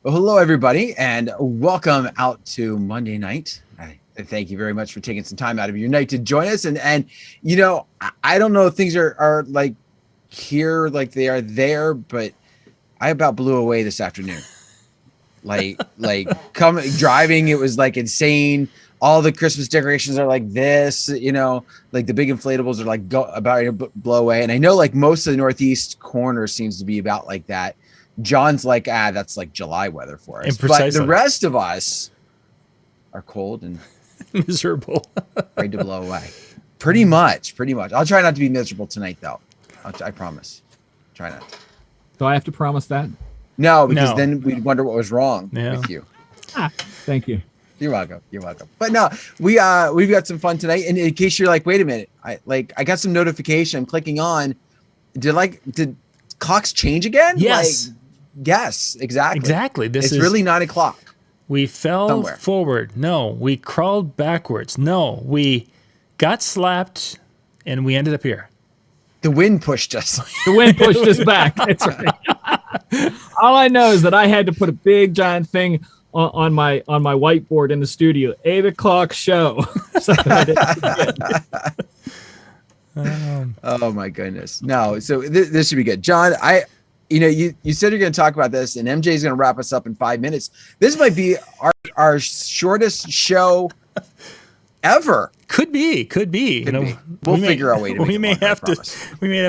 Well, hello, everybody, and welcome out to Monday night. Thank you very much for taking some time out of your night to join us. And you know, I don't know if things are like here, like they are there, but I about blew away this afternoon. Like driving, it was like insane. All the Christmas decorations are like this, you know, like the big inflatables are like about to blow away. And I know like most of the Northeast corner seems to be about like that. John's like, that's like July weather for us. But the rest of us are cold and miserable, ready to blow away. Pretty much. I'll try not to be miserable tonight, though. I promise. Try not to. Do I have to promise that? No, because then we'd wonder what was wrong with you. Thank you. You're welcome. But no, we've got some fun tonight. And in case you're like, wait a minute, I got some notification. I'm clicking on. Did clocks change again? Yes. Yes, exactly. Exactly. It's really 9 o'clock. We fell forward. No. We crawled backwards. No. We got slapped and we ended up here. The wind pushed us. The wind pushed us back. That's right. All I know is that I had to put a big giant thing on my whiteboard in the studio. 8 o'clock show. Oh my goodness. No. So this should be good. John, you said you're going to talk about this, and MJ is going to wrap us up in 5 minutes. This might be our shortest show ever. Could be. We'll figure out a way to make we may have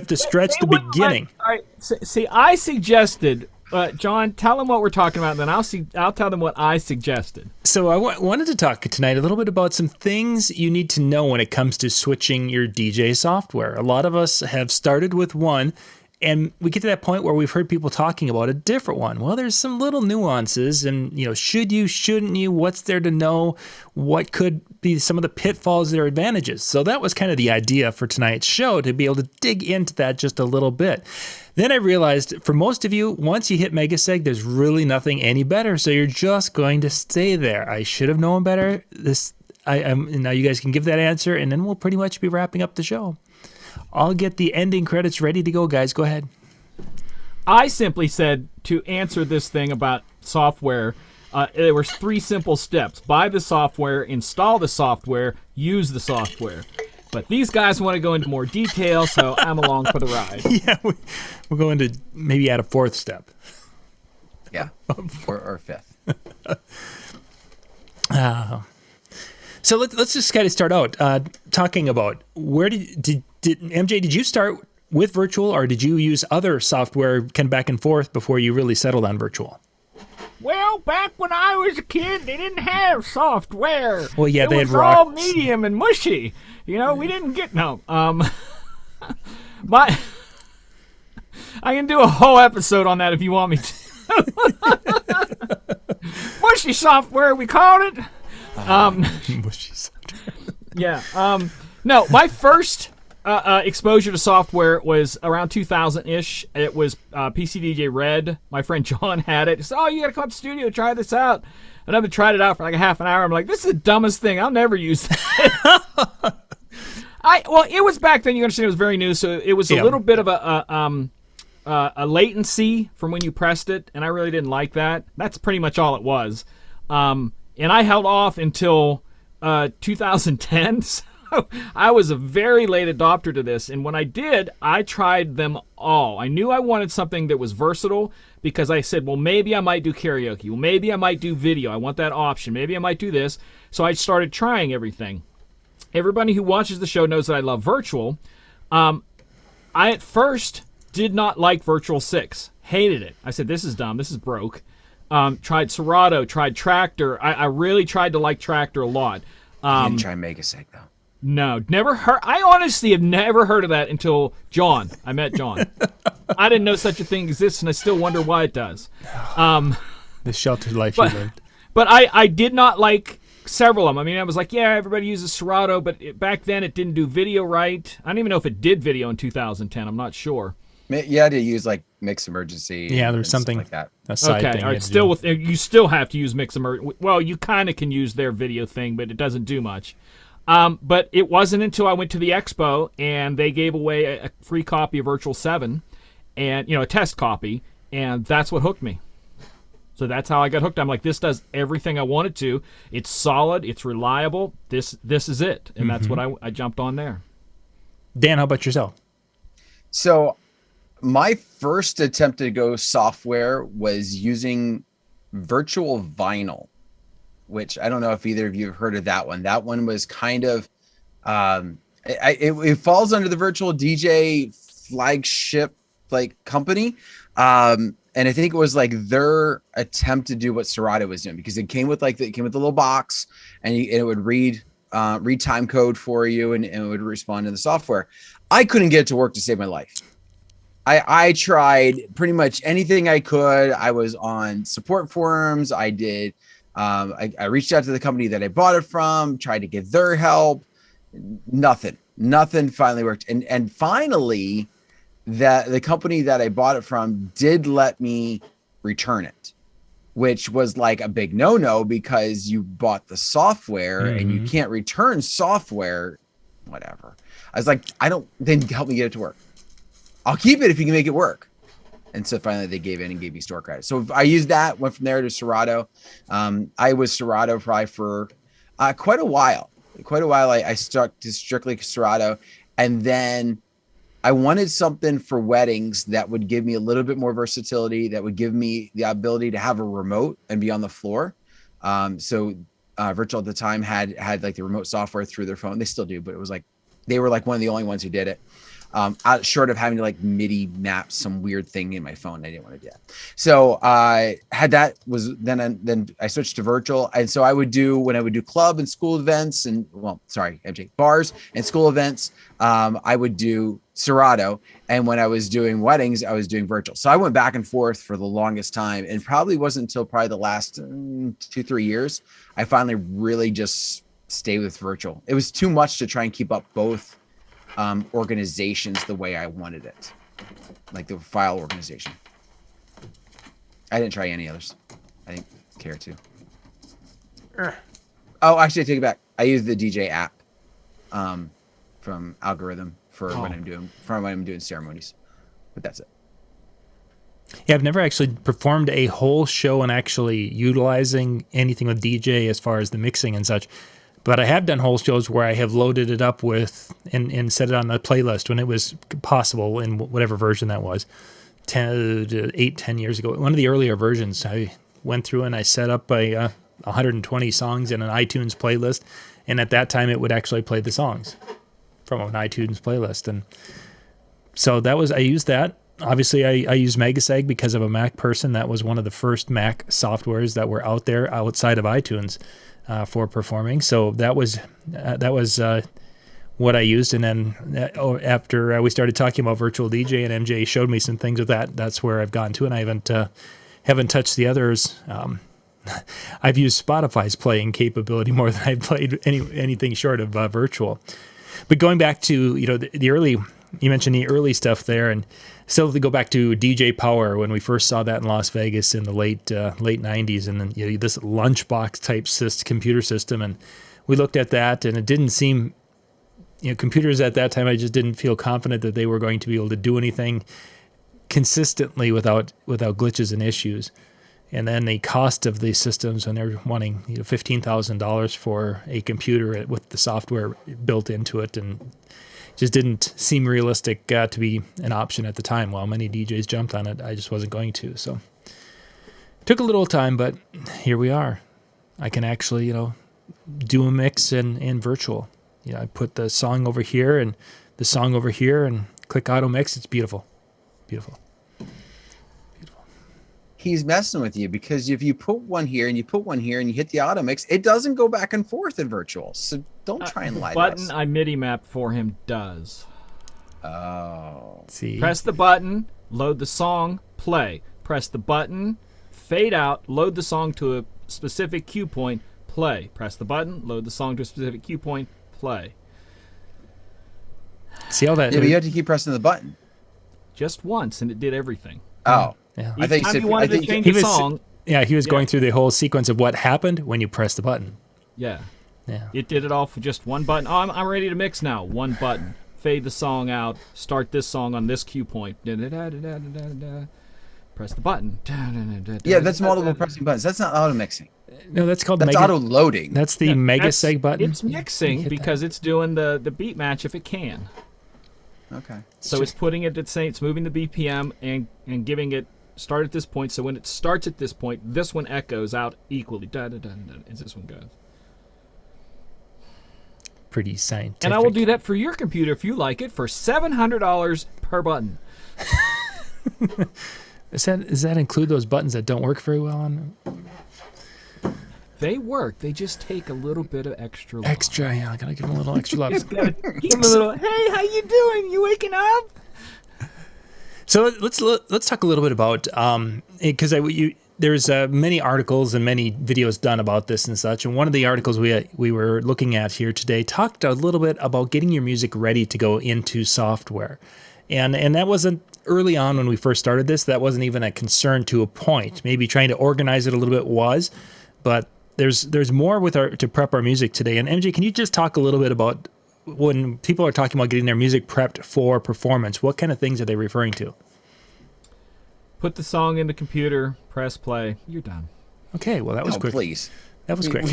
to stretch the beginning. All right. See, I suggested, John, tell them what we're talking about, and then I'll tell them what I suggested. So I wanted to talk tonight a little bit about some things you need to know when it comes to switching your DJ software. A lot of us have started with one, and we get to that point where we've heard people talking about a different one. Well, there's some little nuances, and should you, shouldn't you? What's there to know? What could be some of the pitfalls that are advantages? So that was kind of the idea for tonight's show, to be able to dig into that just a little bit. Then I realized for most of you, once you hit Megaseg, there's really nothing any better. So you're just going to stay there. I should have known better. Now you guys can give that answer, and then we'll pretty much be wrapping up the show. I'll get the ending credits ready to go, guys. Go ahead. I simply said to answer this thing about software, there were 3 simple steps. Buy the software, install the software, use the software. But these guys want to go into more detail, so I'm along for the ride. Yeah, we're going to maybe add a 4th step. Yeah, or 5th. So let's just kind of start out talking about where did MJ, did you start with virtual, or did you use other software kind of back and forth before you really settled on virtual? Well, back when I was a kid, they didn't have software. Well, yeah, they had rock. It was all medium and mushy. We didn't get I can do a whole episode on that if you want me to. Mushy software, we called it. Mushy software. Yeah. No, my first exposure to software was around 2000-ish. It was PC DJ Red. My friend John had it. He said, you got to come up to the studio, try this out. And I've been tried it out for like a half an hour. I'm like, this is the dumbest thing. I'll never use that. It was back then. You understand, it was very new, so it was a little bit of a latency from when you pressed it, and I really didn't like that. That's pretty much all it was. And I held off until 2010. So I was a very late adopter to this, and when I did, I tried them all. I knew I wanted something that was versatile because I said, well, maybe I might do karaoke. Well, maybe I might do video. I want that option. Maybe I might do this. So I started trying everything. Everybody who watches the show knows that I love virtual. I at first did not like Virtual 6. Hated it. I said, this is dumb. This is broke. Tried Serato. Tried Tractor. I really tried to like Tractor a lot. You didn't try Megaseg, though. No, never heard. I honestly have never heard of that until John. I met John. I didn't know such a thing exists, and I still wonder why it does. The sheltered life you lived. But I did not like several of them. I mean, I was like, yeah, everybody uses Serato, but back then it didn't do video right. I don't even know if it did video in 2010. I'm not sure. You had to use like Mix Emergency. Yeah, there's something like that. A side thing. All right. Still, you still have to use Mix Emergency. Well, you kind of can use their video thing, but it doesn't do much. But it wasn't until I went to the expo and they gave away a free copy of Virtual 7 and, a test copy, and that's what hooked me. So that's how I got hooked. I'm like, this does everything I want it to. It's solid. It's reliable. This is it. And that's what I jumped on there. Dan, how about yourself? So my first attempt to go software was using virtual vinyl, which I don't know if either of you have heard of that one. That one was kind of, it falls under the virtual DJ flagship like company. And I think it was like their attempt to do what Serato was doing, because it came with the little box, and it would read time code for you, and it would respond to the software. I couldn't get it to work to save my life. I tried pretty much anything I could. I was on support forums. I did. I reached out to the company that I bought it from, tried to get their help. Nothing finally worked. And finally, the company that I bought it from did let me return it, which was like a big no-no, because you bought the software and you can't return software, whatever. I was like, then help me get it to work. I'll keep it if you can make it work. And so finally they gave in and gave me store credit. So I used that, went from there to Serato. I was Serato probably for quite a while. I stuck to strictly Serato. And then I wanted something for weddings that would give me a little bit more versatility, that would give me the ability to have a remote and be on the floor. So Virtual at the time had like the remote software through their phone. They still do, but it was like, they were like one of the only ones who did it. Short of having to like MIDI map some weird thing in my phone. I didn't want to do that. So then I switched to virtual. And so when I would do club and school events bars and school events, I would do Serato. And when I was doing weddings, I was doing virtual. So I went back and forth for the longest time, and probably wasn't until probably the last 2-3 years, I finally really just stayed with virtual. It was too much to try and keep up both organizations the way I wanted it, like the file organization. I didn't try any others. I didn't care to. Oh, actually, I take it back. I use the DJ app from Algorithm for when I'm doing ceremonies, but that's it. Yeah, I've never actually performed a whole show and actually utilizing anything with DJ as far as the mixing and such. But I have done whole shows where I have loaded it up with and set it on the playlist when it was possible in whatever version that was, 10 years ago. One of the earlier versions, I went through and I set up 120 songs in an iTunes playlist. And at that time, it would actually play the songs from an iTunes playlist. And so I used that. Obviously, I use Megaseg because I'm a Mac person. That was one of the first Mac softwares that were out there outside of iTunes. For performing. So that was what I used. And then after we started talking about virtual DJ and MJ showed me some things with that, that's where I've gone to, and I haven't touched the others. I've used Spotify's playing capability more than I've played anything short of virtual. But going back to, the early, you mentioned the early stuff there, and still to go back to DJ Power when we first saw that in Las Vegas in the late 90s, and then this lunchbox type computer system, and we looked at that, and it didn't seem, computers at that time, I just didn't feel confident that they were going to be able to do anything consistently without glitches and issues. And then the cost of these systems, when they're wanting $15,000 for a computer with the software built into it, and just didn't seem realistic to be an option at the time. While many DJs jumped on it, I just wasn't going to. So took a little time, but here we are. I can actually, do a mix in virtual. I put the song over here and the song over here and click auto mix. It's beautiful. Beautiful. He's messing with you, because if you put one here and you put one here and you hit the auto mix, it doesn't go back and forth in virtual. So don't try and lie to us. The button I MIDI mapped for him does. Oh. See. Press the button, load the song, play. Press the button, fade out, load the song to a specific cue point, play. Press the button, load the song to a specific cue point, play. See all that? Yeah, but you have to keep pressing the button. Just once, and it did everything. Oh. Yeah. I think you wanted to change the song. Yeah, he was going through the whole sequence of what happened when you press the button. Yeah. Yeah. It did it all for just one button. Oh, I'm ready to mix now. One button. Fade the song out. Start this song on this cue point. press the button. Yeah, that's multiple pressing buttons. That's not auto mixing. No, that's called That's auto loading. That's the mega seg button. It's mixing because it's doing the beat match if it can. Okay. So it's putting it at saying it's moving the BPM and giving it start at this point. So when it starts at this point, this one echoes out equally. As this one goes. Pretty scientific. And I will do that for your computer if you like it for $700 per button. Does that include those buttons that don't work very well on? They work. They just take a little bit of extra love. Extra, yeah. I gotta give them a little extra love. Give them a little. Hey, how you doing? You waking up? So let's talk a little bit about because there's many articles and many videos done about this and such. And one of the articles we were looking at here today talked a little bit about getting your music ready to go into software, and that wasn't early on when we first started this. That wasn't even a concern to a point. Maybe trying to organize it a little bit was, but there's more to prep our music today. And MJ, can you just talk a little bit about when people are talking about getting their music prepped for performance? What kind of things are they referring to? Put the song in the computer, press play. You're done. Okay, well that was quick. Please. That was quick.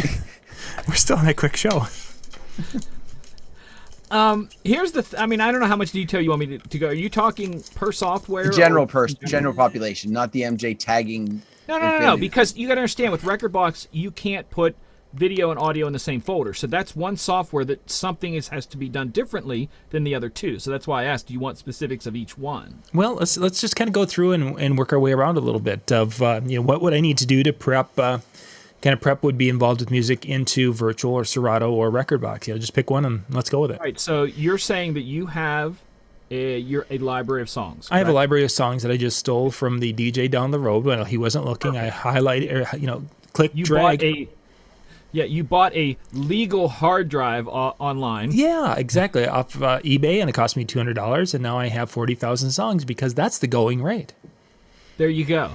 We're still on that quick show. Here's the. I mean, I don't know how much detail you want me to go. Are you talking per software? General population, not the MJ tagging. No. Because you got to understand, with Rekordbox, you can't put video and audio in the same folder. So that's one software that something has to be done differently than the other two. So that's why I asked, do you want specifics of each one? Well, let's just kind of go through and work our way around a little bit of what would I need to do to prep. Kind of prep would be involved with music into Virtual or Serato or Rekordbox. Just pick one and let's go with it. All right. So you're saying that you have a library of songs. I have a library of songs that I just stole from the DJ down the road when he wasn't looking. I highlighted, drag. You bought a legal hard drive online. Yeah, exactly, off eBay, and it cost me $200, and now I have 40,000 songs because that's the going rate. There you go.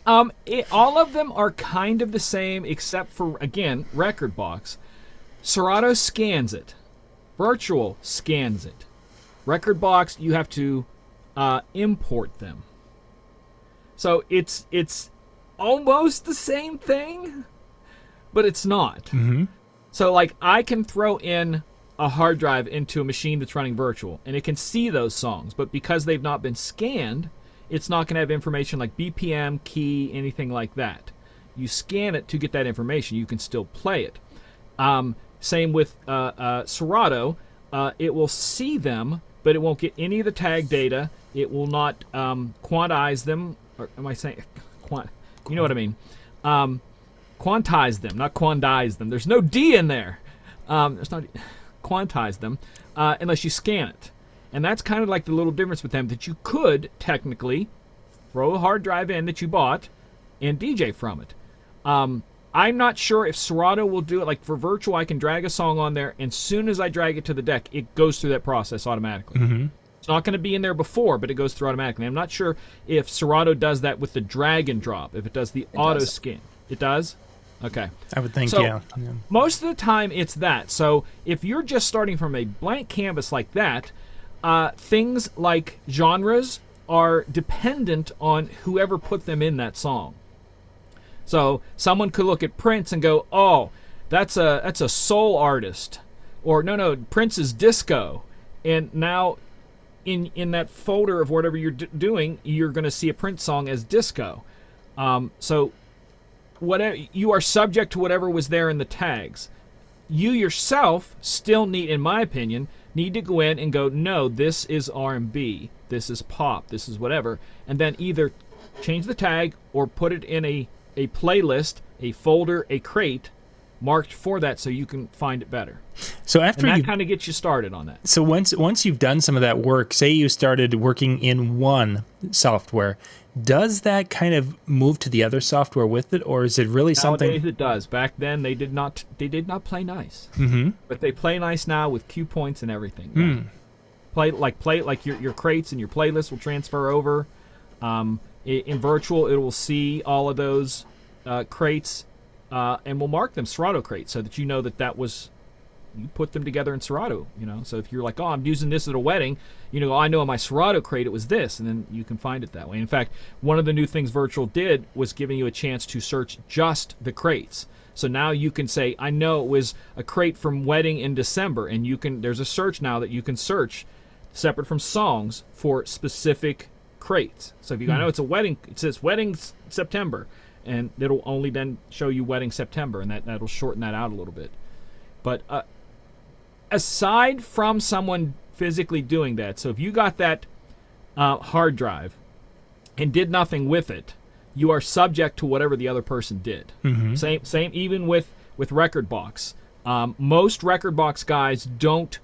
All of them are kind of the same, except for, again, Rekordbox. Serato scans it. Virtual scans it. Rekordbox, you have to import them. So it's almost the same thing, but it's not. Mm-hmm. So, like, I can throw in a hard drive into a machine that's running virtual, and it can see those songs, but because they've not been scanned, it's not going to have information like BPM, key, anything like that. You scan it to get that information. You can still play it. Same with Serato. It will see them, but it won't get any of the tag data. It will not quantize them. Or am I saying you know what I mean? Quantize them, not quantize them. There's no D in there. There's not quantize them unless you scan it. And that's kind of like the little difference with them, that you could technically throw a hard drive in that you bought and DJ from it. I'm not sure if Serato will do it. Like for Virtual, I can drag a song on there, and as soon as I drag it to the deck, it goes through that process automatically. Mm-hmm. It's not going to be in there before, but it goes through automatically. I'm not sure if Serato does that with the drag and drop, if it does the auto scan. It does? Okay. I would think, so, yeah. Most of the time, it's that. So if you're just starting from a blank canvas like that, things like genres are dependent on whoever put them in that song. So someone could look at Prince and go, "Oh, that's a soul artist," or no, Prince is disco, and now in that folder of whatever you're doing, you're going to see a Prince song as disco. So whatever, you are subject to whatever was there in the tags. You yourself still need, in my opinion, need to go in and go, no, this is R&B, this is pop, this is whatever, and then either change the tag or put it in a playlist, a folder, a crate marked for that so you can find it better. So after and that kind of gets you started on that. So once you've done some of that work, say you started working in one software, does that kind of move to the other software with it, or is it really something? Nowadays it does. Back then they did not play nice. Mm-hmm. But they play nice now with cue points and everything. Mm. Play like your crates and your playlists will transfer over. In Virtual, it will see all of those crates and will mark them Serato crates so that you know that was you put them together in Serato. So if you're like, oh, I'm using this at a wedding, I know in my Serato crate it was this, and then you can find it that way. In fact, one of the new things Virtual did was giving you a chance to search just the crates. So now you can say, I know it was a crate from wedding in December, and there's a search now that you can search separate from songs for specific crates. So if I know it's a wedding, it says wedding September, and it'll only then show you wedding September, and that'll shorten that out a little bit. But aside from someone physically doing that, so if you got that hard drive and did nothing with it, you are subject to whatever the other person did. Same even with Record Box. Most Record Box guys don't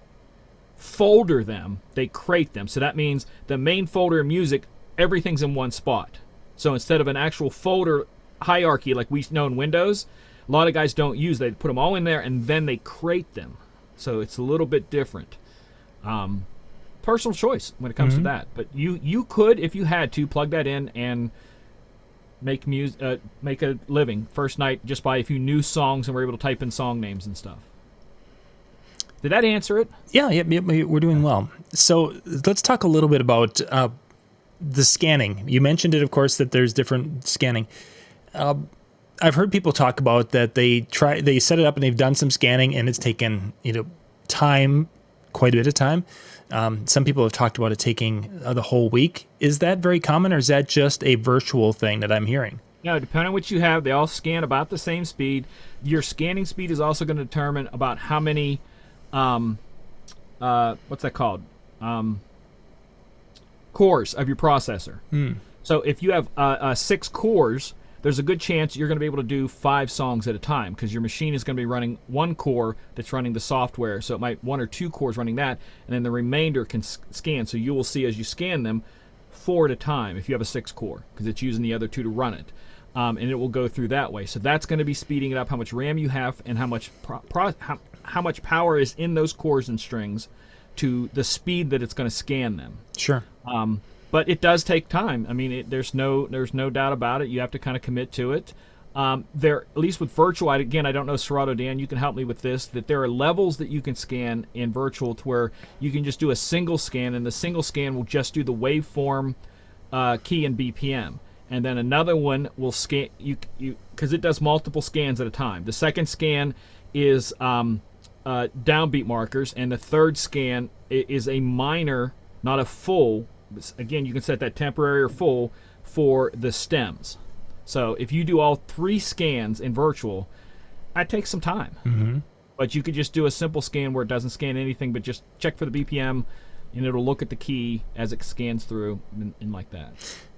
folder them, they crate them. So that means the main folder of music, everything's in one spot. So instead of an actual folder hierarchy like we know in Windows, a lot of guys don't use. They put them all in there and then they crate them. So it's a little bit different. Personal choice when it comes to that. But you could, if you had to, plug that in and make a living first night just by if you knew songs and were able to type in song names and stuff. Did that answer it? Yeah, we're doing well. So let's talk a little bit about the scanning. You mentioned it, of course, that there's different scanning. I've heard people talk about that they set it up and they've done some scanning and it's taken time, quite a bit of time. Some people have talked about it taking the whole week. Is that very common, or is that just a virtual thing that I'm hearing? No, depending on what you have, they all scan about the same speed. Your scanning speed is also going to determine about how many, what's that called? Cores of your processor. So if you have 6 cores, there's a good chance you're going to be able to do 5 songs at a time because your machine is going to be running 1 core that's running the software. So it might 1 or 2 cores running that, and then the remainder can scan. So you will see as you scan them 4 at a time if you have a 6 core because it's using the other 2 to run it. And it will go through that way. So that's going to be speeding it up, how much RAM you have and how much how much power is in those cores and strings to the speed that it's going to scan them. Sure. But it does take time. I mean, there's no doubt about it. You have to kind of commit to it. At least with Virtual, I don't know, Serato, Dan, you can help me with this, that there are levels that you can scan in Virtual to where you can just do a single scan, and the single scan will just do the waveform key and BPM. And then another one will scan, because it does multiple scans at a time. The second scan is downbeat markers, and the third scan is a minor, not a full. Again, you can set that temporary or full for the stems. So if you do all 3 scans in Virtual, that takes some time. But you could just do a simple scan where it doesn't scan anything, but just check for the BPM, and it'll look at the key as it scans through and like that.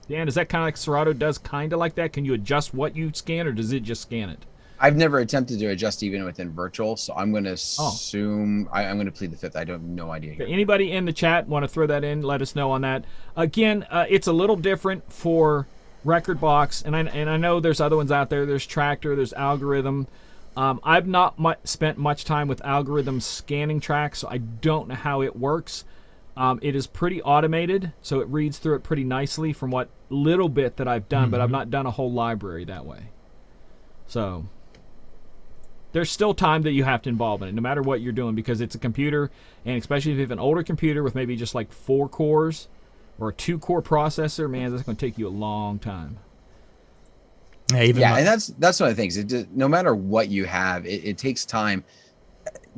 Dan, is that kind of like Serato does kind of like that? Can you adjust what you scan, or does it just scan it? I've never attempted to adjust even within Virtual, so I'm going to assume I'm going to plead the fifth. I don't have no idea here. Anybody in the chat want to throw that in? Let us know on that. Again, it's a little different for Record Box, and I know there's other ones out there. There's Tractor, there's Algorithm. I've not spent much time with Algorithm scanning tracks, so I don't know how it works. It is pretty automated, so it reads through it pretty nicely from what little bit that I've done, but I've not done a whole library that way. So there's still time that you have to involve in it, no matter what you're doing, because it's a computer, and especially if you have an older computer with maybe just like 4 cores or a 2-core processor, man, that's going to take you a long time. And that's one of the things. No matter what you have, it takes time,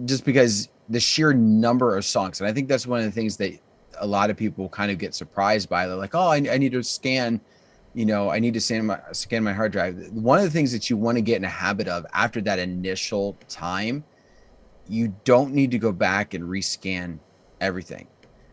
just because the sheer number of songs. And I think that's one of the things that a lot of people kind of get surprised by. They're like, oh, I need to scan. I need to scan my hard drive. One of the things that you want to get in a habit of after that initial time, you don't need to go back and rescan everything.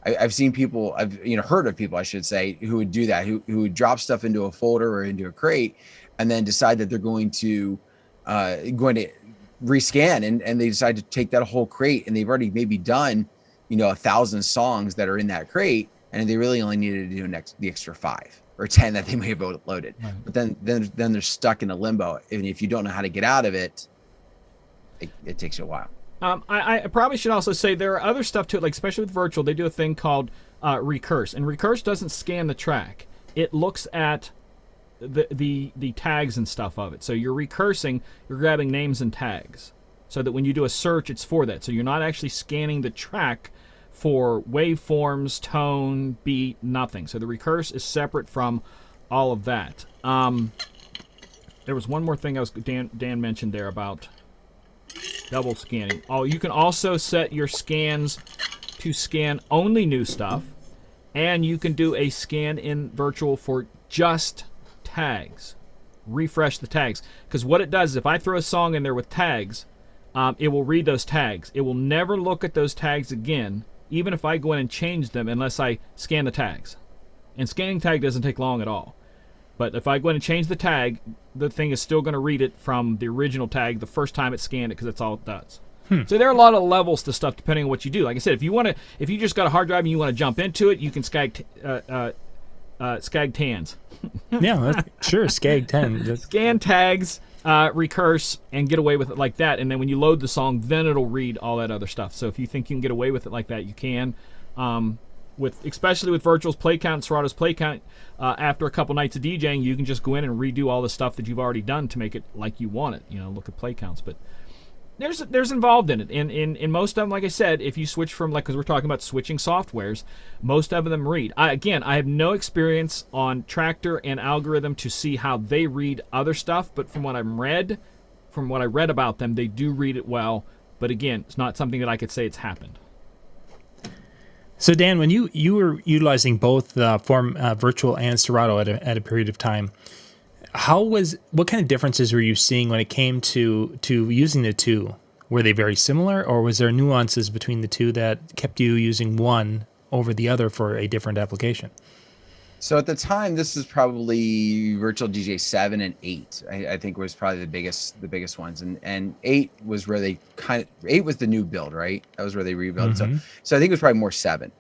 I've seen people, I've heard of people, I should say, who would do that, who would drop stuff into a folder or into a crate, and then decide that they're going to rescan, and they decide to take that whole crate, and they've already maybe done 1,000 songs that are in that crate, and they really only needed to do the extra 5 or 10 that they may have loaded. Right. But then they're stuck in a limbo, and if you don't know how to get out of it, it takes you a while. I probably should also say there are other stuff to it, like especially with Virtual, they do a thing called recurse, and recurse doesn't scan the track. It looks at the tags and stuff of it. So you're recursing, you're grabbing names and tags. so that when you do a search, it's for that. So you're not actually scanning the track for waveforms, tone, beat, nothing. So the recurse is separate from all of that. There was one more thing Dan mentioned there about double scanning. Oh, you can also set your scans to scan only new stuff, and you can do a scan in virtual for just tags. Refresh the tags, because what it does is if I throw a song in there with tags, it will read those tags. It will never look at those tags again, even if I go in and change them, unless I scan the tags. And scanning tag doesn't take long at all. But if I go in and change the tag, the thing is still going to read it from the original tag the first time it scanned it, because that's all it does. So there are a lot of levels to stuff depending on what you do. Like I said, if you just got a hard drive and you want to jump into it, you can skag tans. Yeah, sure, skag 10. Scan tags, recurse, and get away with it like that. And then when you load the song, then it'll read all that other stuff. So if you think you can get away with it like that, you can. Especially with Virtual's play count, Serato's play count, after a couple nights of DJing, you can just go in and redo all the stuff that you've already done to make it like you want it. Look at play counts. But there's involved in it. In most of them, like I said, if you switch from, because we're talking about switching softwares, most of them read. I have no experience on Tractor and Algorithm to see how they read other stuff, but from what I read about them, they do read it well. But again, it's not something that I could say it's happened. So Dan, when you were utilizing both Virtual and Serato at a period of time, what kind of differences were you seeing when it came to using the two? Were they very similar, or was there nuances between the two that kept you using one over the other for a different application? So at the time, this is probably Virtual DJ 7 and 8. I think was probably the biggest ones, and 8 was where they 8 was the new build, right? That was where they rebuilt. Mm-hmm. So I think it was probably more 7.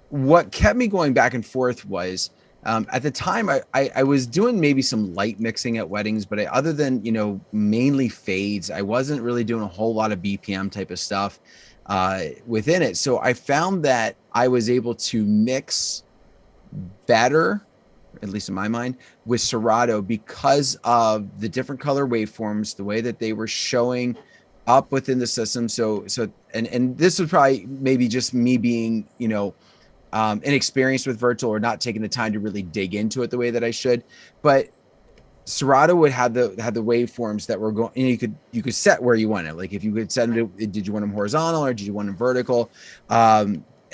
What kept me going back and forth was at the time I was doing maybe some light mixing at weddings, but other than mainly fades, I wasn't really doing a whole lot of BPM type of stuff within it. So I found that I was able to mix better, at least in my mind, with Serato because of the different color waveforms, the way that they were showing up within the system. So and this was probably maybe just me being inexperienced with Virtual or not taking the time to really dig into it the way that I should. But Serato would have the waveforms that were going, and you could set where you want it. Like if you could set them to, did you want them horizontal or did you want them vertical?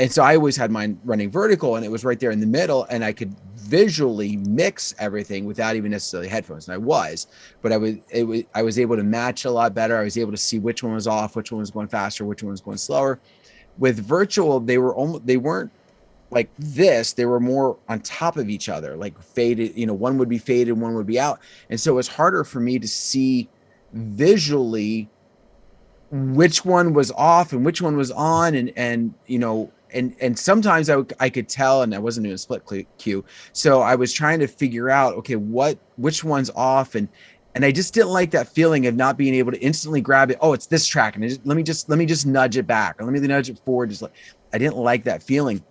And so I always had mine running vertical, and it was right there in the middle, and I could visually mix everything without even necessarily headphones. And I was able to match a lot better. I was able to see which one was off, which one was going faster, which one was going slower. With Virtual, they weren't like this. They were more on top of each other, like faded. One would be faded, one would be out, and so it was harder for me to see visually which one was off and which one was on, and sometimes I could tell, and I wasn't doing a split queue, so I was trying to figure out, okay, which one's off, and I just didn't like that feeling of not being able to instantly grab it. Oh, it's this track, and let me just nudge it back, or let me nudge it forward. I didn't like that feeling,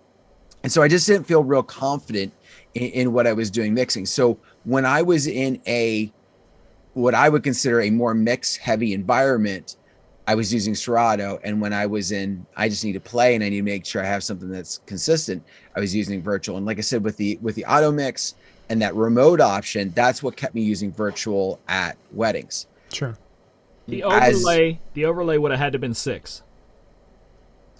and so I just didn't feel real confident in what I was doing mixing. So when I was in what I would consider a more mix heavy environment, I was using Serato, and when I was in, I just need to play and I need to make sure I have something that's consistent, I was using Virtual. And like I said, with the auto mix and that remote option, that's what kept me using Virtual at weddings. Sure. The overlay would have had to have been 6.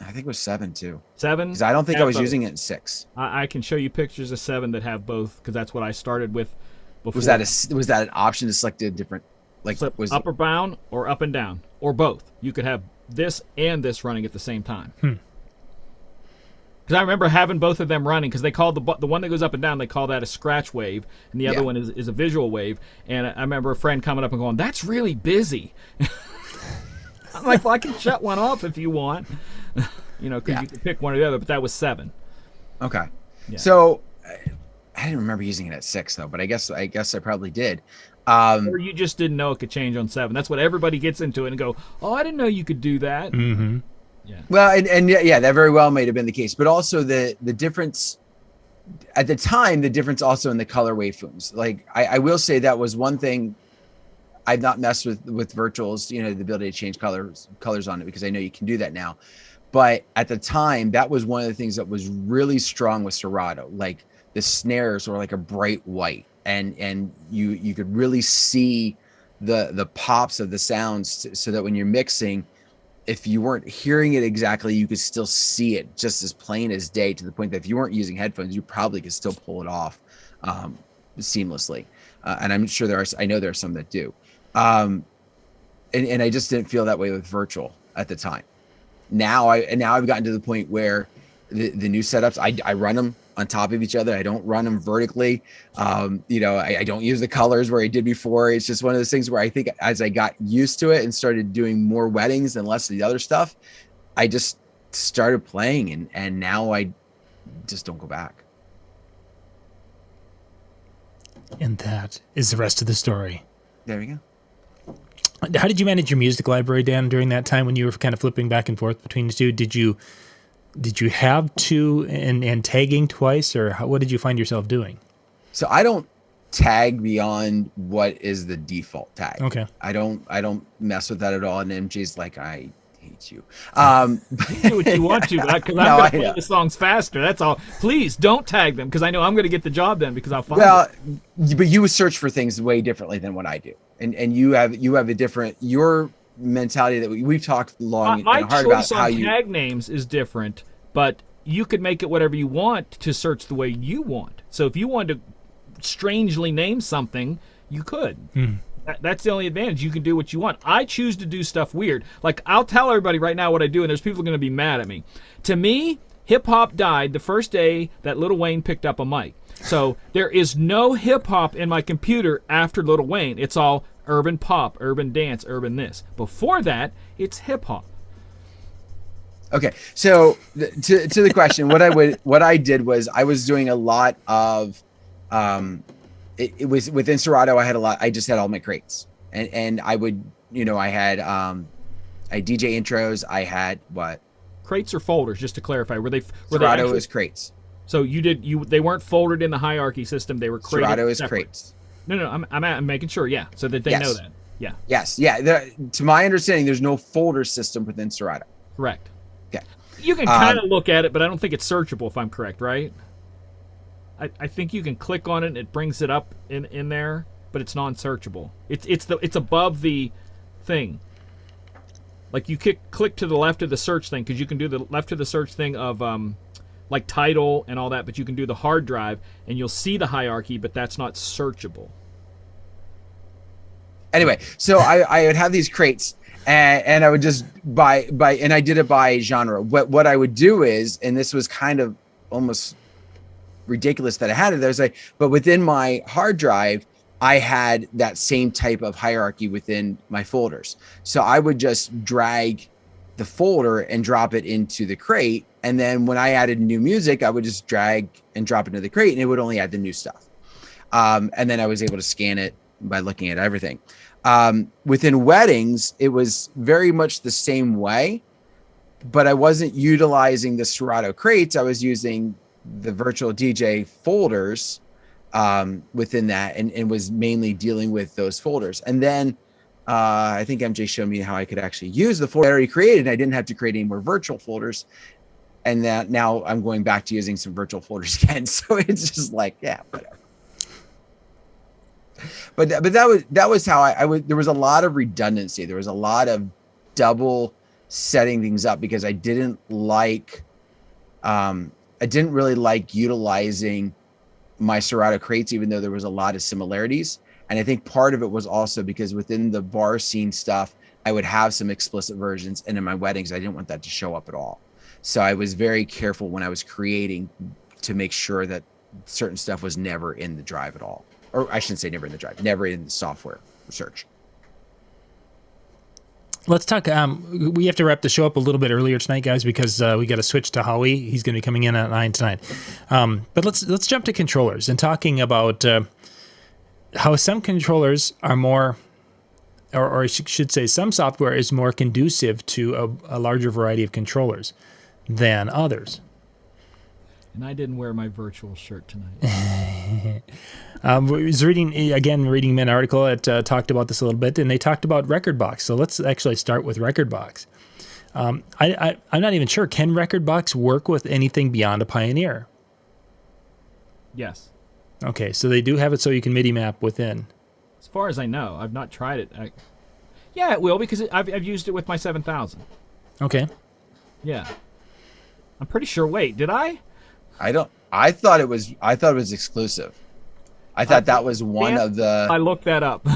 I think it was 7 too. 7? Because I don't think I was using it in 6. I can show you pictures of 7 that have both, because that's what I started with before. Was that an option to select a different, was up or down or up and down or both? You could have this and this running at the same time. Because I remember having both of them running, because they call the one that goes up and down, they call that a scratch wave, and the other one is a visual wave. And I remember a friend coming up and going, "That's really busy." I'm like, "Well, I can shut one off if you want." Because you can pick one or the other, but that was 7. Okay. Yeah. So I didn't remember using it at 6 though, but I guess I probably did. Or you just didn't know it could change on 7. That's what everybody gets into it and go, "Oh, I didn't know you could do that." Mm-hmm. Yeah. Well, and that very well might have been the case, but also the difference at the time, the difference also in the color waveforms. Like I will say that was one thing I've not messed with virtuals, you know, the ability to change colors on it, because I know you can do that now. But at the time, that was one of the things that was really strong with Serato. Like the snares were like a bright white, and you could really see the pops of the sounds, so that when you're mixing, if you weren't hearing it exactly, you could still see it just as plain as day, to the point that if you weren't using headphones, you probably could still pull it off seamlessly. And I'm sure I know there are some that do. And I just didn't feel that way with virtual at the time. Now I've gotten to the point where the new setups, I run them on top of each other. I don't run them vertically. You know, I don't use the colors where I did before. It's just one of those things where I think as I got used to it and started doing more weddings and less of the other stuff, I just started playing, and now I just don't go back. And that is the rest of the story. There we go. How did you manage your music library, Dan, during that time when you were kind of flipping back and forth between the two? Did you have to and tagging twice, or what did you find yourself doing? So I don't tag beyond what is the default tag. Okay. I don't mess with that at all. And MJ's like, I hate you. You do what you want to, because I'm going to play the songs faster. That's all. Please don't tag them, because I know I'm going to get the job then, because I'll find it. But you would search for things way differently than what I do. And you have a different, your mentality that we've talked long and hard about. How you tag names is different, but you could make it whatever you want to search the way you want. So if you wanted to strangely name something, you could. That's the only advantage. You can do what you want. I choose to do stuff weird. Like, I'll tell everybody right now what I do, and there's people going to be mad at me. To me, hip-hop died the first day that Lil Wayne picked up a mic. So there is no hip-hop in my computer after Lil Wayne. It's all urban pop, urban dance, urban this. Before that, it's hip-hop. Okay, so to the question, what I did was I was doing a lot of it was within Serato. I just had all my crates, and I would, you know, I had I DJ intros. I had what? Crates or folders, just to clarify. Serato is crates. So they weren't folded in the hierarchy system. They were created Serato is separate. crates. No, I'm making sure, yeah, so that they know that. Yeah. Yes, yeah. To my understanding, there's no folder system within Serato. Correct. Okay. You can kind of look at it, but I don't think it's searchable, if I'm correct, right? I think you can click on it and it brings it up in there, but it's non-searchable. It's above the thing. Like, you click to the left of the search thing, because you can do the left of the search thing of like title and all that, but you can do the hard drive and you'll see the hierarchy, but that's not searchable. Anyway, so I would have these crates, and I would just buy, and I did it by genre. What I would do is, and this was kind of almost ridiculous that I had it, I was like, but within my hard drive, I had that same type of hierarchy within my folders. So I would just drag the folder and drop it into the crate. And then when I added new music, I would just drag and drop it into the crate, and it would only add the new stuff. And then I was able to scan it by looking at everything. Within weddings, it was very much the same way, but I wasn't utilizing the Serato crates. I was using the virtual DJ folders within that, and was mainly dealing with those folders. And then I think MJ showed me how I could actually use the folder I already created, and I didn't have to create any more virtual folders. And that now I'm going back to using some virtual folders again. So it's just like, yeah, whatever. But that was how I would. There was a lot of redundancy. There was a lot of double setting things up, because I didn't really like utilizing my Serato crates, even though there was a lot of similarities. And I think part of it was also because within the bar scene stuff, I would have some explicit versions, and in my weddings, I didn't want that to show up at all. So I was very careful when I was creating to make sure that certain stuff was never in the drive at all. Or I shouldn't say never in the drive, never in the software search. Let's talk. We have to wrap the show up a little bit earlier tonight, guys, because we got to switch to Howie. He's going to be coming in at 9 tonight. But let's jump to controllers and talking about how some controllers are more, or I should say, some software is more conducive to a larger variety of controllers than others. And I didn't wear my virtual shirt tonight. I was reading an article that talked about this a little bit, and they talked about Rekordbox. So let's actually start with Rekordbox. I'm not even sure. Can Rekordbox work with anything beyond a Pioneer? Yes. Okay, so they do have it so you can MIDI map within. As far as I know, I've not tried it. Yeah, it will because I've used it with my 7000. Okay. Yeah. I'm pretty sure. Wait, did I? I thought it was exclusive. I thought that was one of the. I looked that up.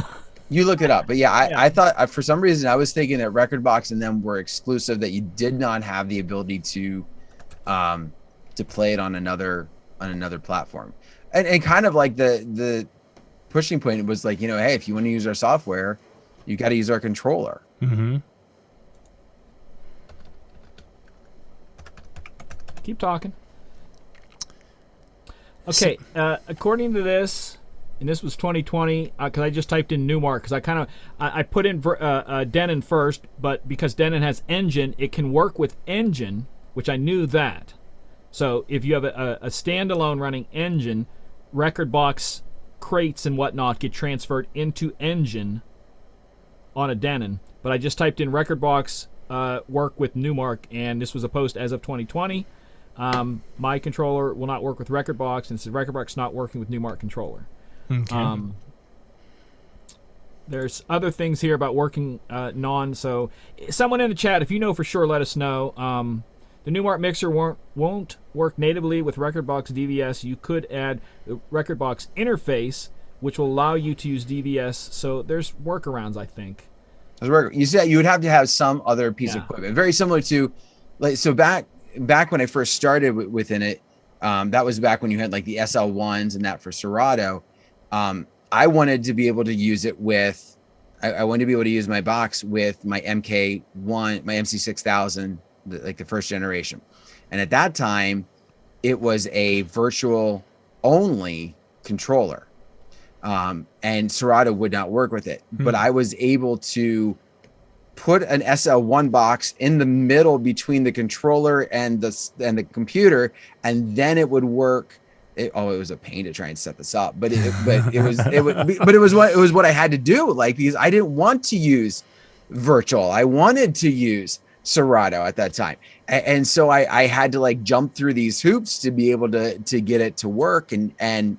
You look it up, but yeah, I thought for some reason I was thinking that Rekordbox and them were exclusive, that you did not have the ability to play it on another platform, and kind of like the pushing point was like, hey, if you want to use our software, you got to use our controller. Mm-hmm. Keep talking. Okay, according to this, and this was 2020, because I just typed in Newmark, because I put in Denon first, but because Denon has Engine, it can work with Engine, which I knew that. So if you have a standalone running Engine, Rekordbox crates and whatnot get transferred into Engine on a Denon. But I just typed in Rekordbox work with Newmark, and this was a post as of 2020. My controller will not work with Rekordbox, and since Rekordbox not working with Newmark controller. Okay. There's other things here about working so someone in the chat, if you know for sure, let us know. The Newmark mixer won't work natively with Rekordbox DVS. You could add the Rekordbox interface, which will allow you to use DVS. So there's workarounds, I think. You said you would have to have some other piece of equipment, very similar to, like, so back when I first started within it, that was back when you had like the SL1s and that for Serato. I wanted to be able to use it with, I wanted to be able to use my box with my MK1, my MC6000, like the first generation. And at that time, it was a virtual only controller. And Serato would not work with it, but I was able to put an SL1 box in the middle between the controller and the computer, and then it would work. It was a pain to try and set this up, but it was what I had to do, like, because I didn't want to use virtual. I wanted to use Serato at that time, and so I had to like jump through these hoops to be able to get it to work, and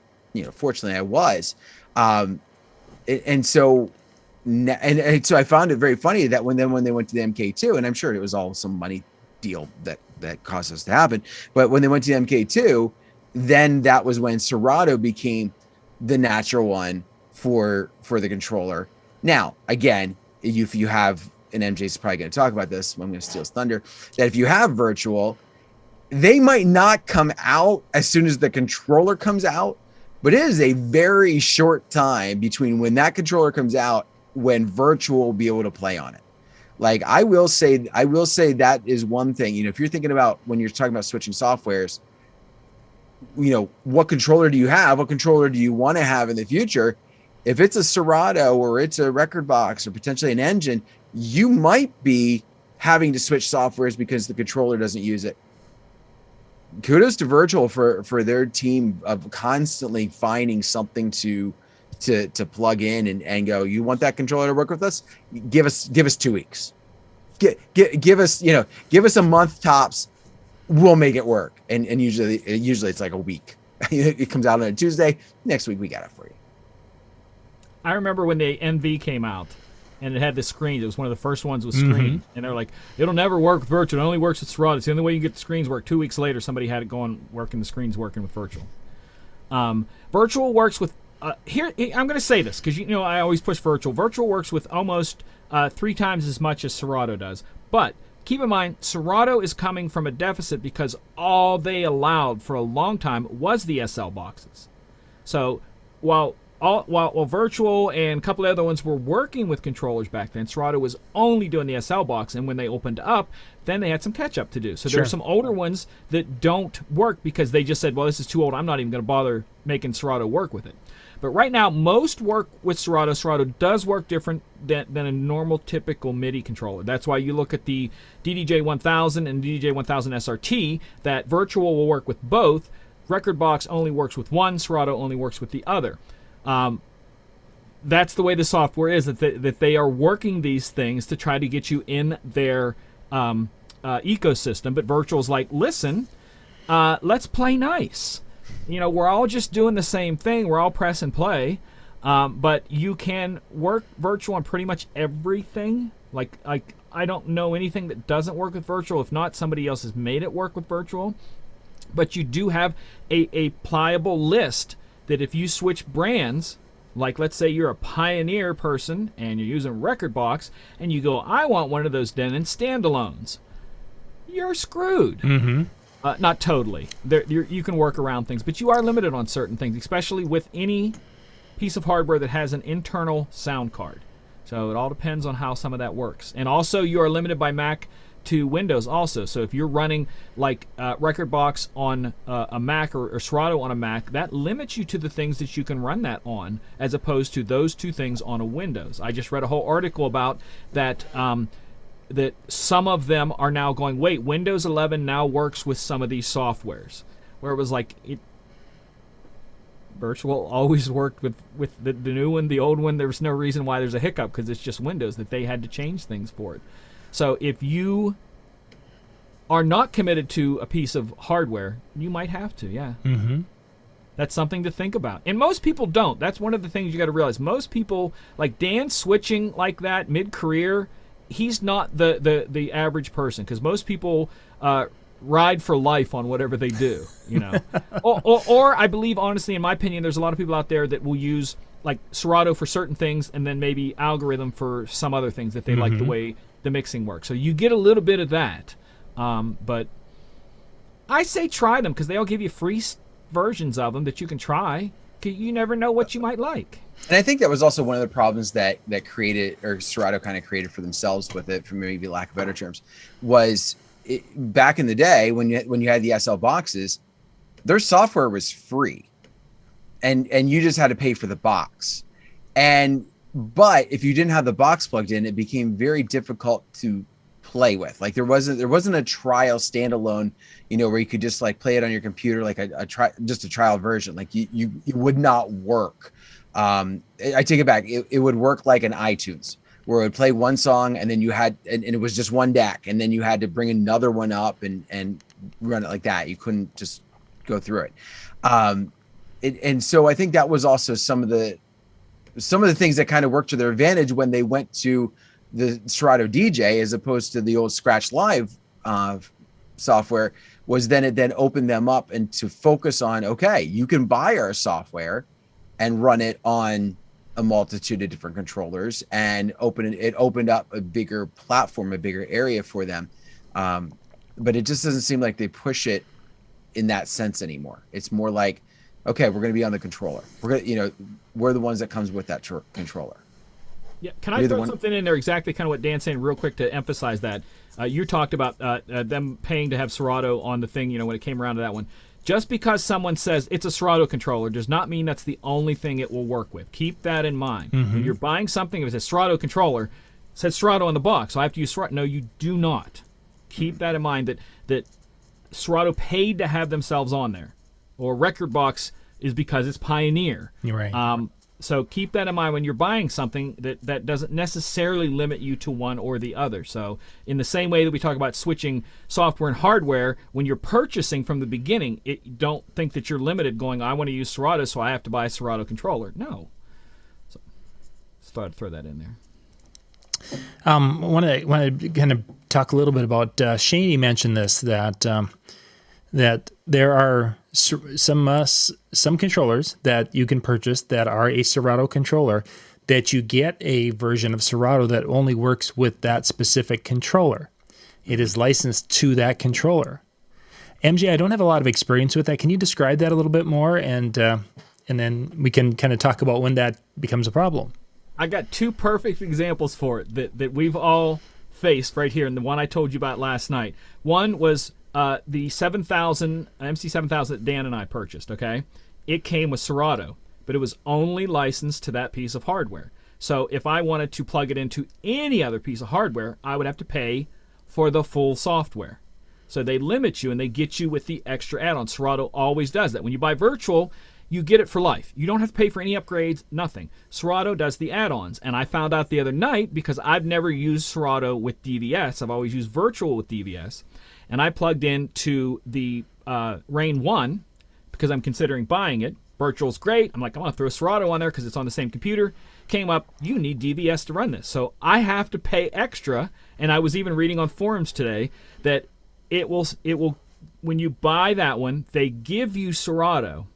fortunately I was, and so I found it very funny that when they went to the MK2, and I'm sure it was all some money deal that caused us to happen, but when they went to the MK2, then that was when Serato became the natural one for the controller. Now, again, if you have, and MJ's probably going to talk about this, I'm going to steal his thunder, that if you have virtual, they might not come out as soon as the controller comes out, but it is a very short time between when that controller comes out when virtual will be able to play on it. Like, I will say that is one thing, if you're thinking about when you're talking about switching softwares, what controller do you have? What controller do you want to have in the future? If it's a Serato or it's a Rekordbox or potentially an Engine, you might be having to switch softwares because the controller doesn't use it. Kudos to Virtual for their team of constantly finding something to plug in and go, you want that controller to work with us? Give us 2 weeks. Give us a month tops. We'll make it work. And usually it's like a week. It comes out on a Tuesday. Next week we got it for you. I remember when the NV came out and it had the screens. It was one of the first ones with screens. And they're like, it'll never work with virtual. It only works with Serato. It's the only way you can get the screens work. 2 weeks later, somebody had it going, working the screens, working with virtual. Virtual works with, here, I'm going to say this because, I always push virtual. Virtual works with almost 3 times as much as Serato does. But keep in mind, Serato is coming from a deficit because all they allowed for a long time was the SL boxes. So while while Virtual and a couple of other ones were working with controllers back then, Serato was only doing the SL box, and when they opened up, then they had some catch up to do. So there are some older ones that don't work because they just said, well, this is too old, I'm not even going to bother making Serato work with it. But right now, most work with Serato. Serato does work different than a normal, typical MIDI controller. That's why you look at the DDJ1000 and DDJ1000 SRT, that Virtual will work with both. Rekordbox only works with one. Serato only works with the other. That's the way the software is, that they are working these things to try to get you in their ecosystem. But Virtual's like, listen, let's play nice. We're all just doing the same thing. We're all press and play. But you can work Virtual on pretty much everything. Like I don't know anything that doesn't work with Virtual. If not, somebody else has made it work with Virtual. But you do have a pliable list that if you switch brands, like let's say you're a Pioneer person and you're using Rekordbox, and you go, I want one of those Denon standalones, you're screwed. Not totally. You can work around things, but you are limited on certain things, especially with any piece of hardware that has an internal sound card. So it all depends on how some of that works. And also, you are limited by Mac to Windows also. So if you're running like Rekordbox on a Mac or Serato on a Mac, that limits you to the things that you can run that on, as opposed to those two things on a Windows. I just read a whole article about that, that some of them are now going, wait, Windows 11 now works with some of these softwares, where it was like, Virtual always worked with the new one. The old one, there was no reason why there's a hiccup, because it's just Windows, that they had to change things for it. So if you are not committed to a piece of hardware, you might have to, yeah. That's something to think about. And most people don't. That's one of the things you got to realize. Most people, like Dan, switching like that mid-career, he's not the average person, because most people ride for life on whatever they do, or I believe, honestly, in my opinion, there's a lot of people out there that will use like Serato for certain things, and then maybe algorithm for some other things that they like the way the mixing works. So you get a little bit of that, but I say try them, because they'll give you free versions of them that you can try. You never know what you might like. And I think that was also one of the problems that created, or Serato kind of created for themselves with it, for maybe lack of better terms, was back in the day when you had the SL boxes, their software was free, and you just had to pay for the box. But if you didn't have the box plugged in, it became very difficult to play with. Like there wasn't a trial standalone, where you could just like play it on your computer, like a trial version. Like you would not work. I take it back. It would work like an iTunes, where it would play one song, and then you had, and it was just one DAC, and then you had to bring another one up and run it like that. You couldn't just go through it. And so I think that was also some of the things that kind of worked to their advantage when they went to the Serato DJ as opposed to the old Scratch Live software, was then it opened them up and to focus on, okay, you can buy our software and run it on a multitude of different controllers, and it opened up a bigger platform, a bigger area for them. But it just doesn't seem like they push it in that sense anymore. It's more like, okay, we're going to be on the controller. We're the ones that comes with that controller. Yeah, can I throw something in there, exactly kind of what Dan's saying real quick to emphasize that? You talked about them paying to have Serato on the thing, when it came around to that one. Just because someone says it's a Serato controller does not mean that's the only thing it will work with. Keep that in mind. When you're buying something, if it's a Serato controller, it says Serato on the box, so I have to use Serato. No, you do not. Keep that in mind, that Serato paid to have themselves on there. Or Rekordbox is because it's Pioneer. You're right. So keep that in mind when you're buying something that doesn't necessarily limit you to one or the other. So in the same way that we talk about switching software and hardware, when you're purchasing from the beginning, don't think that you're limited going, I want to use Serato, so I have to buy a Serato controller. No. So just thought I'd throw that in there. I want to kind of talk a little bit about, Shaney mentioned this, that there are some controllers that you can purchase that are a Serato controller, that you get a version of Serato that only works with that specific controller. It is licensed to that controller. MJ, I don't have a lot of experience with that. Can you describe that a little bit more? And and then we can kind of talk about when that becomes a problem. I got two perfect examples for it that we've all faced right here, and the one I told you about last night. One was the 7000 MC7000 that Dan and I purchased. Okay, it came with Serato, but it was only licensed to that piece of hardware. So if I wanted to plug it into any other piece of hardware, I would have to pay for the full software. So they limit you and they get you with the extra add-on. Serato always does that. When you buy virtual, you get it for life. You don't have to pay for any upgrades, nothing. Serato does the add-ons. And I found out the other night, because I've never used Serato with DVS. I've always used virtual with DVS. And I plugged into the Rain 1 because I'm considering buying it. Virtual's great. I'm like, I want to throw Serato on there because it's on the same computer. Came up, you need DVS to run this. So I have to pay extra. And I was even reading on forums today that it will when you buy that one, they give you Serato,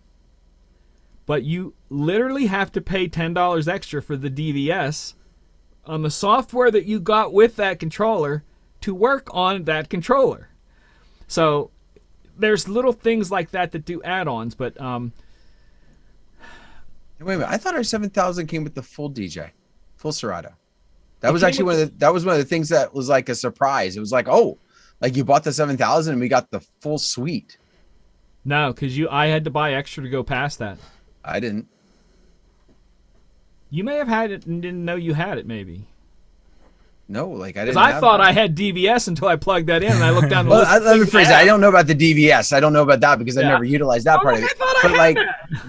but you literally have to pay $10 extra for the DVS on the software that you got with that controller to work on that controller. So there's little things like that do add-ons, but Wait a minute, I thought our 7000 came with the full DJ, full Serato. That was actually one of the things that was like a surprise. It was like, oh, like you bought the 7000 and we got the full suite. No, because I had to buy extra to go past that. I didn't. You may have had it and didn't know you had it, maybe. No, like I didn't. Because I thought I had DVS until I plugged that in, and I looked down the list. Let me phrase it. I don't know about the DVS. I don't know about that because I never utilized that part of it.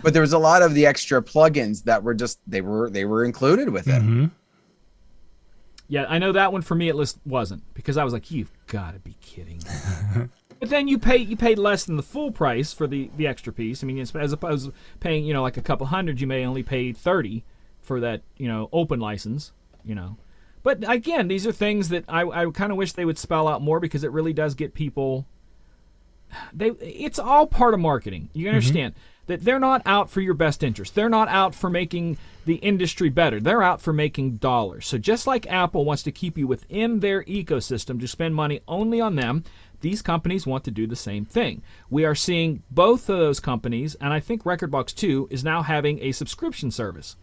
But there was a lot of the extra plugins that were just they were included with it. Mm-hmm. Yeah, I know that one for me at least wasn't, because I was like, you've got to be kidding me. But then you paid less than the full price for the extra piece. I mean, as opposed to paying, like a couple hundred, you may only pay $30 for that, open license, But again, these are things that I kind of wish they would spell out more, because it really does get people. It's all part of marketing. You understand that they're not out for your best interest. They're not out for making the industry better. They're out for making dollars. So just like Apple wants to keep you within their ecosystem to spend money only on them, these companies want to do the same thing. We are seeing both of those companies, and I think Rekordbox 2 is now having a subscription service.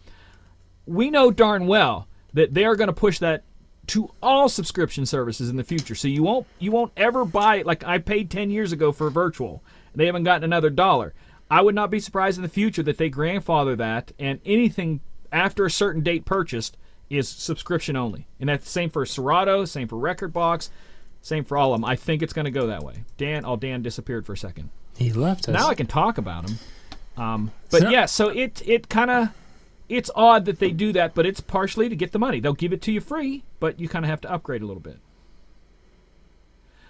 We know darn well that they are going to push that to all subscription services in the future. So you won't ever buy, like I paid 10 years ago for virtual. They haven't gotten another $1. I would not be surprised in the future that they grandfather that, and anything after a certain date purchased is subscription only. And that's the same for Serato, same for Rekordbox, same for all of them. I think it's going to go that way. Dan disappeared for a second. He left us. Now I can talk about him. So it kind of, it's odd that they do that, but it's partially to get the money. They'll give it to you free, but you kind of have to upgrade a little bit.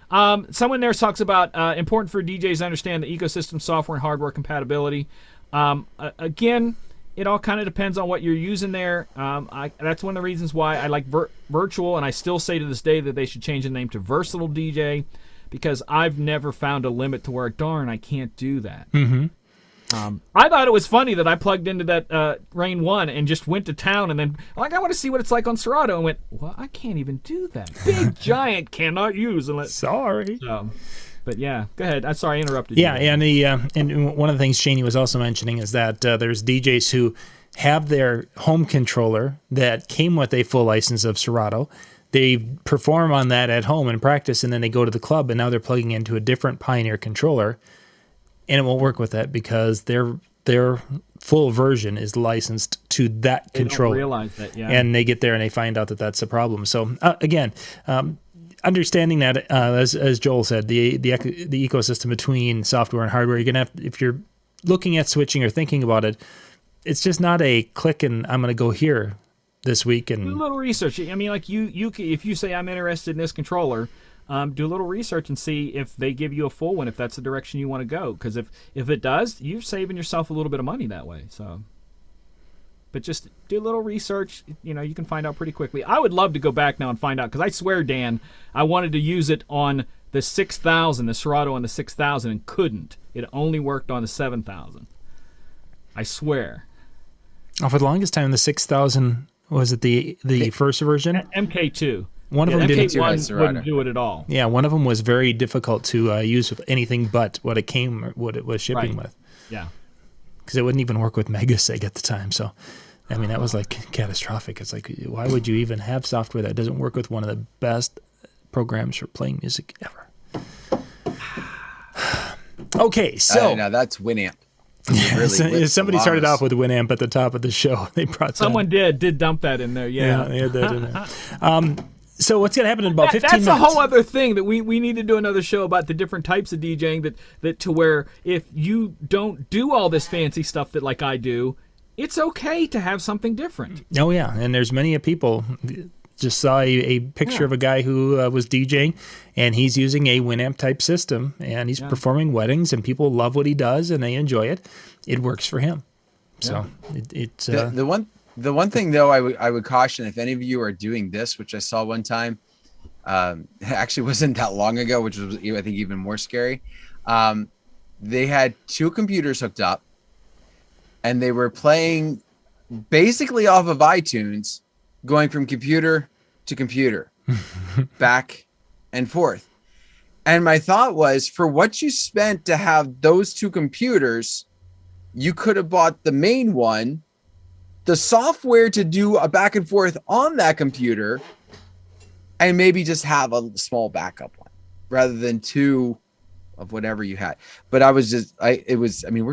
Someone there talks about important for DJs to understand the ecosystem, software, and hardware compatibility. Again, it all kind of depends on what you're using there. That's one of the reasons why I like virtual, and I still say to this day that they should change the name to Versatile DJ, because I've never found a limit to where, darn, I can't do that. Mm-hmm. I thought it was funny that I plugged into that Rain 1 and just went to town, and then I want to see what it's like on Serato, and went, well, I can't even do that. Big giant cannot use unless. Sorry. But yeah, go ahead. I'm sorry I interrupted you. Yeah, and one of the things Shaney was also mentioning is that there's DJs who have their home controller that came with a full license of Serato. They perform on that at home and practice, and then they go to the club, and now they're plugging into a different Pioneer controller. And it won't work with that because their full version is licensed to that controller. They don't realize that, yeah. And they get there and they find out that that's a problem. So again, understanding that, as Joel said, the ecosystem between software and hardware, you're gonna have, if you're looking at switching or thinking about it, it's just not a click and I'm gonna go here this week and do a little research. I mean, like you if you say I'm interested in this controller. Do a little research and see if they give you a full one, if that's the direction you want to go. Because if it does, you're saving yourself a little bit of money that way. So, but just do a little research. You can find out pretty quickly. I would love to go back now and find out, because I swear, Dan, I wanted to use it on the 6000, the Serato on the 6000, and couldn't. It only worked on the 7000. I swear. Oh, for the longest time, the 6000, was it the first version? MK2. One of them wouldn't do it at all. Yeah, one of them was very difficult to use with anything but what it was shipping with. Yeah. because it wouldn't even work with Megasig at the time. So, I mean, that was like catastrophic. It's like, why would you even have software that doesn't work with one of the best programs for playing music ever? Okay, so now that's Winamp. Somebody started off with Winamp at the top of the show. They brought someone did dump that in there. Yeah, they had that in there. So what's going to happen in about 15 minutes? That's a whole other thing that we need to do another show about the different types of DJing that to where if you don't do all this fancy stuff that like I do, it's okay to have something different. Oh yeah, and there's many of people. Just saw a picture of a guy who was DJing, and he's using a Winamp type system, and he's performing weddings, and people love what he does, and they enjoy it. It works for him. So it's the one thing though I would caution, if any of you are doing this, which I saw one time, it actually wasn't that long ago, which was I think even more scary. They had two computers hooked up, and they were playing basically off of iTunes, going from computer to computer, back and forth. And my thought was, for what you spent to have those two computers, you could have bought the main one, the software to do a back and forth on that computer, and maybe just have a small backup one rather than two of whatever you had. But we're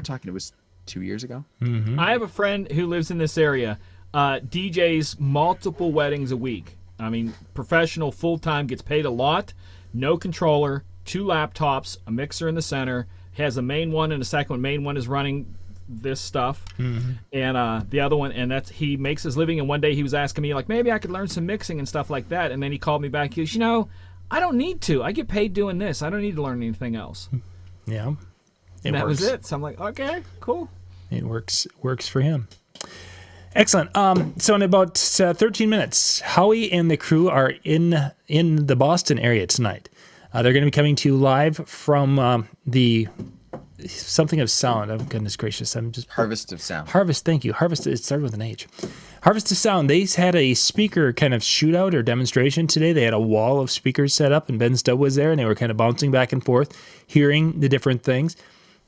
talking, it was 2 years ago. Mm-hmm. I have a friend who lives in this area. DJs multiple weddings a week. I mean, professional, full-time, gets paid a lot. No controller, 2 laptops, a mixer in the center. Has a main one and a second one. Main one is running this stuff. Mm-hmm. And the other one, and that's, he makes his living. And one day he was asking me, like, maybe I could learn some mixing and stuff like that. And then he called me back. He goes, I don't need to. I get paid doing this. I don't need to learn anything else. Yeah. And that was it. So I'm like, okay, cool. It works for him. Excellent. So in about 13 minutes, Howie and the crew are in the Boston area tonight. They're going to be coming to you live from the something of sound. Oh, goodness gracious. I'm just Harvest of Sound. Harvest. Thank you. Harvest. It started with an H. Harvest of Sound. They had a speaker kind of shootout or demonstration today. They had a wall of speakers set up, and Ben Stubb was there, and they were kind of bouncing back and forth, hearing the different things.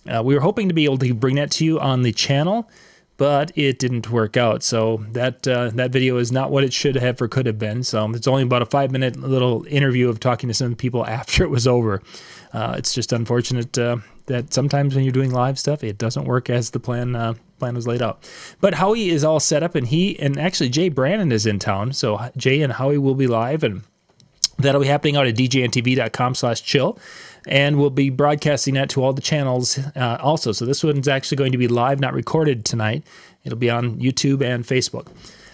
We were hoping to be able to bring that to you on the channel, but it didn't work out. So that video is not what it should have or could have been. So it's only about a 5-minute little interview of talking to some people after it was over. It's just unfortunate that sometimes when you're doing live stuff, it doesn't work as the plan was laid out. But Howie is all set up, and actually Jay Brannon is in town. So Jay and Howie will be live, and that'll be happening out at DJNTV.com/chill. And we'll be broadcasting that to all the channels also. So this one's actually going to be live, not recorded tonight. It'll be on YouTube and Facebook.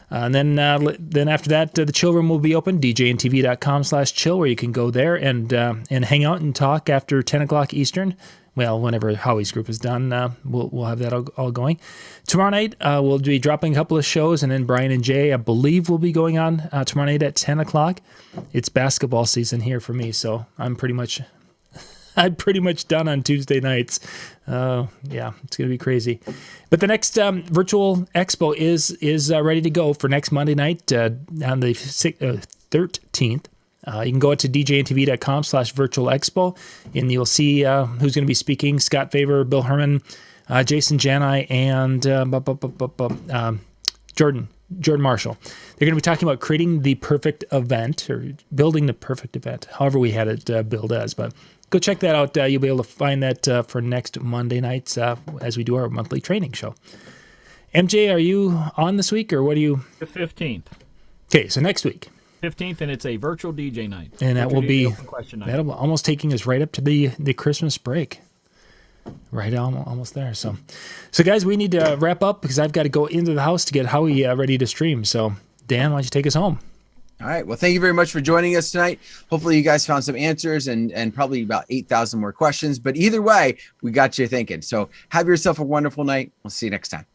And then after that, the chill room will be open, DJNTV.com/chill, where you can go there and hang out and talk after 10 o'clock Eastern. Well, whenever Howie's group is done, we'll have that all going. Tomorrow night, we'll be dropping a couple of shows, and then Brian and Jay, I believe, will be going on tomorrow night at 10 o'clock. It's basketball season here for me, so I'm pretty much done on Tuesday nights. Yeah, it's going to be crazy. But the next virtual expo is ready to go for next Monday night on the 13th. You can go to DJNTV.com/virtual expo, and you'll see who's going to be speaking: Scott Favor, Bill Herman, Jason Janai, and Jordan Marshall. They're going to be talking about creating the perfect event, or building the perfect event, however we had it billed as. But go check that out. You'll be able to find that for next Monday nights as we do our monthly training show. MJ, are you on this week, or what are you? The 15th. Okay, so next week. 15th, and it's a virtual DJ night. And that will be, that'll be almost taking us right up to the Christmas break. Right, almost there. So guys, we need to wrap up because I've got to go into the house to get Howie ready to stream. So Dan, why don't you take us home? All right. Well, thank you very much for joining us tonight. Hopefully you guys found some answers and probably about 8,000 more questions. But either way, we got you thinking. So have yourself a wonderful night. We'll see you next time.